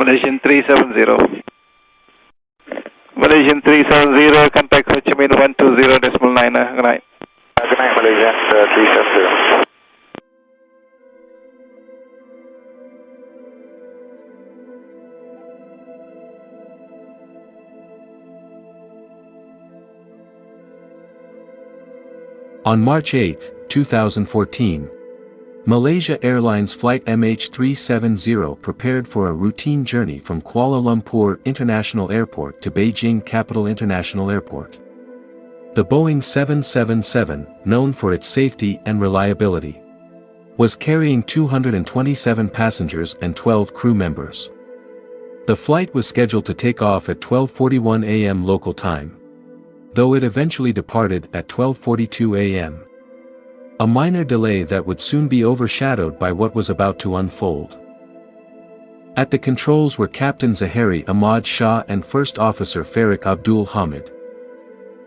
Malaysian 370. Malaysian 370, contact Ho Chi Minh 120.9. Good night. Good night, Malaysian 370. On March 8, 2014, Malaysia Airlines flight MH370 prepared for a routine journey from Kuala Lumpur International Airport to Beijing Capital International Airport. The Boeing 777, known for its safety and reliability, was carrying 227 passengers and 12 crew members. The flight was scheduled to take off at 12:41 a.m. local time, though it eventually departed at 12:42 a.m. A minor delay that would soon be overshadowed by what was about to unfold. At the controls were Captain Zahari Ahmad Shah and First Officer Farik Abdul Hamid.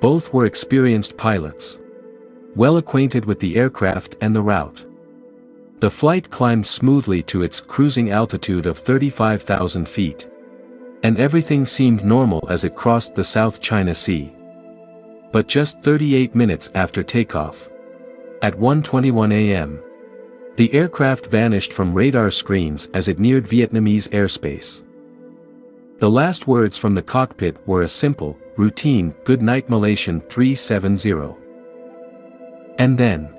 Both were experienced pilots, well acquainted with the aircraft and the route. The flight climbed smoothly to its cruising altitude of 35,000 feet, and everything seemed normal as it crossed the South China Sea. But just 38 minutes after takeoff, at 1:21 a.m., the aircraft vanished from radar screens as it neared Vietnamese airspace. The last words from the cockpit were a simple, routine, "Good night Malaysian 370." And then,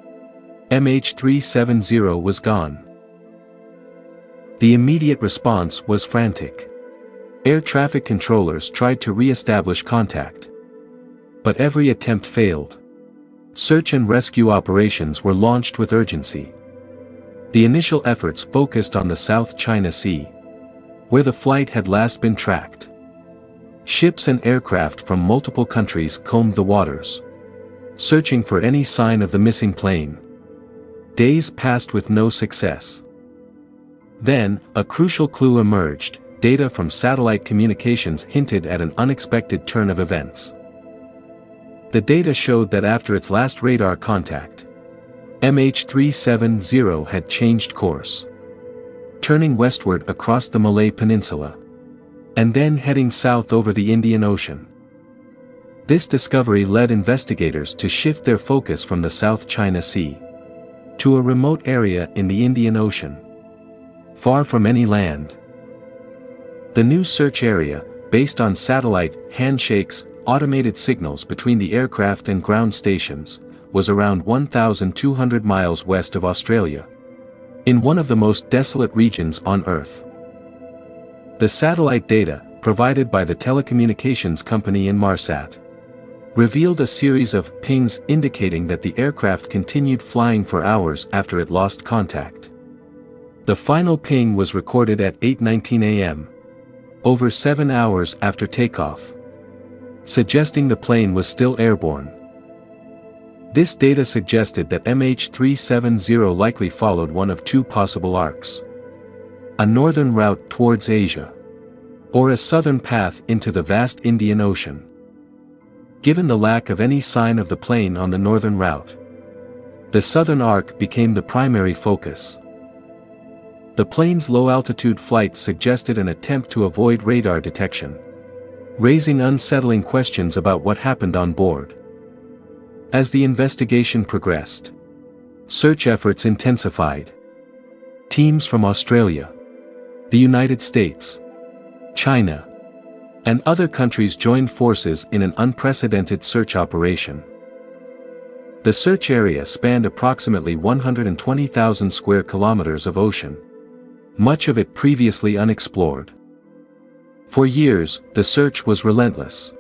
MH370 was gone. The immediate response was frantic. Air traffic controllers tried to re-establish contact, but every attempt failed. Search and rescue operations were launched with urgency. The initial efforts focused on the South China Sea, where the flight had last been tracked. Ships and aircraft from multiple countries combed the waters, searching for any sign of the missing plane. Days passed with no success. Then, a crucial clue emerged. Data from satellite communications hinted at an unexpected turn of events. The data showed that after its last radar contact, MH370 had changed course, turning westward across the Malay Peninsula, and then heading south over the Indian Ocean. This discovery led investigators to shift their focus from the South China Sea to a remote area in the Indian Ocean, far from any land. The new search area, based on satellite, handshakes, automated signals between the aircraft and ground stations, was around 1,200 miles west of Australia, in one of the most desolate regions on Earth. The satellite data, provided by the telecommunications company Inmarsat, revealed a series of pings indicating that the aircraft continued flying for hours after it lost contact. The final ping was recorded at 8:19 a.m., over 7 hours after takeoff, suggesting the plane was still airborne. This data suggested that MH370 likely followed one of two possible arcs: a northern route towards Asia, or a southern path into the vast Indian Ocean. Given the lack of any sign of the plane on the northern route, the southern arc became the primary focus. The plane's low-altitude flight suggested an attempt to avoid radar detection, raising unsettling questions about what happened on board. As the investigation progressed, search efforts intensified. Teams from Australia, the United States, China, and other countries joined forces in an unprecedented search operation. The search area spanned approximately 120,000 square kilometers of ocean, much of it previously unexplored. For years, the search was relentless,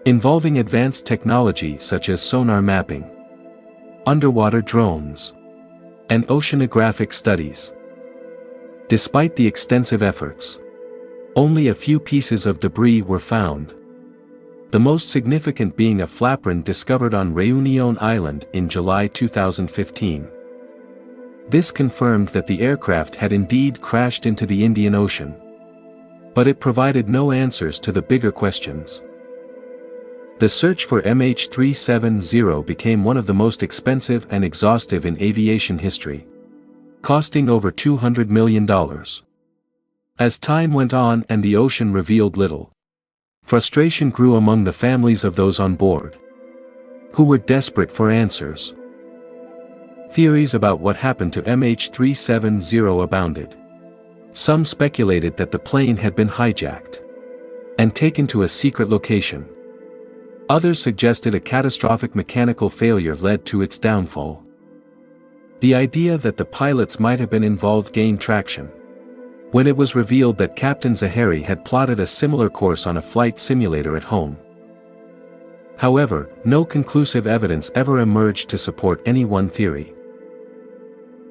involving advanced technology such as sonar mapping, underwater drones, and oceanographic studies. Despite the extensive efforts, only a few pieces of debris were found, the most significant being a flaperon discovered on Réunion Island in July 2015. This confirmed that the aircraft had indeed crashed into the Indian Ocean, but it provided no answers to the bigger questions. The search for MH370 became one of the most expensive and exhaustive in aviation history, costing over $200 million. As time went on and the ocean revealed little, frustration grew among the families of those on board, who were desperate for answers. Theories about what happened to MH370 abounded. Some speculated that the plane had been hijacked and taken to a secret location. Others suggested a catastrophic mechanical failure led to its downfall. The idea that the pilots might have been involved gained traction when it was revealed that Captain Zahari had plotted a similar course on a flight simulator at home. However, no conclusive evidence ever emerged to support any one theory.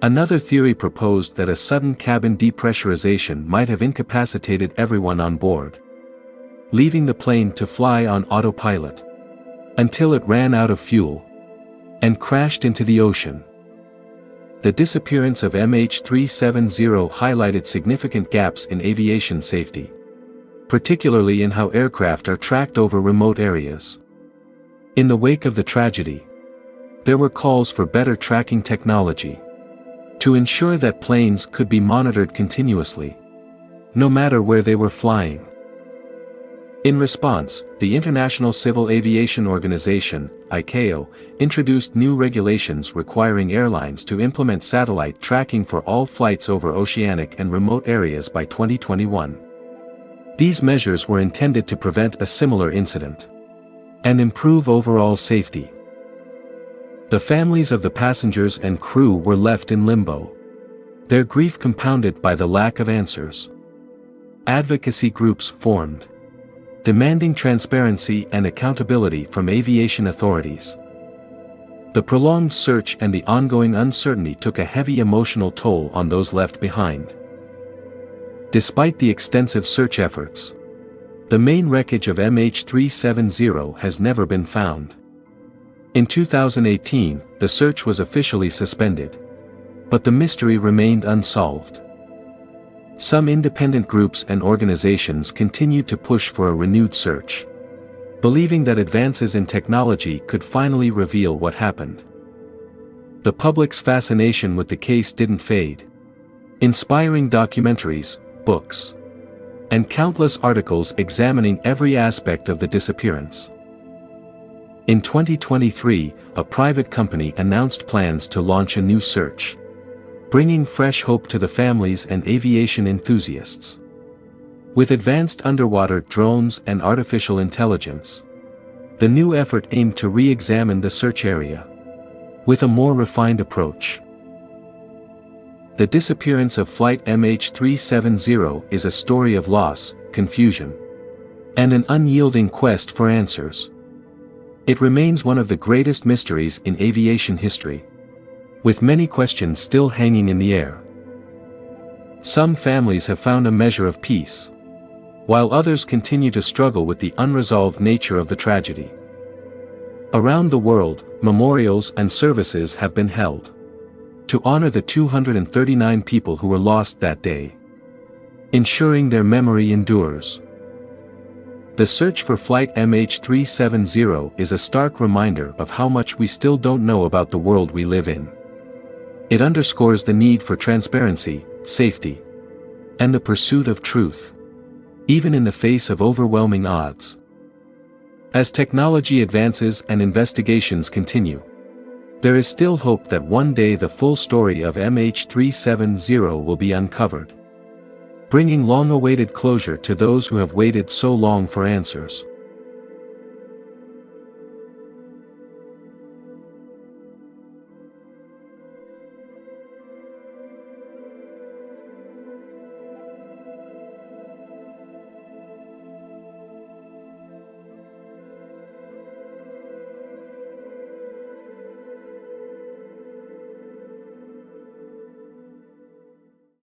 Another theory proposed that a sudden cabin depressurization might have incapacitated everyone on board, leaving the plane to fly on autopilot until it ran out of fuel and crashed into the ocean. The disappearance of MH370 highlighted significant gaps in aviation safety, particularly in how aircraft are tracked over remote areas. In the wake of the tragedy, there were calls for better tracking technology to ensure that planes could be monitored continuously, no matter where they were flying. In response, the International Civil Aviation Organization, ICAO, introduced new regulations requiring airlines to implement satellite tracking for all flights over oceanic and remote areas by 2021. These measures were intended to prevent a similar incident and improve overall safety. The families of the passengers and crew were left in limbo, their grief compounded by the lack of answers. Advocacy groups formed, demanding transparency and accountability from aviation authorities. The prolonged search and the ongoing uncertainty took a heavy emotional toll on those left behind. Despite the extensive search efforts, the main wreckage of MH370 has never been found. In 2018, the search was officially suspended, but the mystery remained unsolved. Some independent groups and organizations continued to push for a renewed search, believing that advances in technology could finally reveal what happened. The public's fascination with the case didn't fade. Inspiring documentaries, books, and countless articles examining every aspect of the disappearance. In 2023, a private company announced plans to launch a new search, bringing fresh hope to the families and aviation enthusiasts. With advanced underwater drones and artificial intelligence, the new effort aimed to re-examine the search area with a more refined approach. The disappearance of Flight MH370 is a story of loss, confusion, and an unyielding quest for answers. It remains one of the greatest mysteries in aviation history, with many questions still hanging in the air. Some families have found a measure of peace, while others continue to struggle with the unresolved nature of the tragedy. Around the world, memorials and services have been held to honor the 239 people who were lost that day, ensuring their memory endures. The search for Flight MH370 is a stark reminder of how much we still don't know about the world we live in. It underscores the need for transparency, safety, and the pursuit of truth, even in the face of overwhelming odds. As technology advances and investigations continue, there is still hope that one day the full story of MH370 will be uncovered, bringing long-awaited closure to those who have waited so long for answers.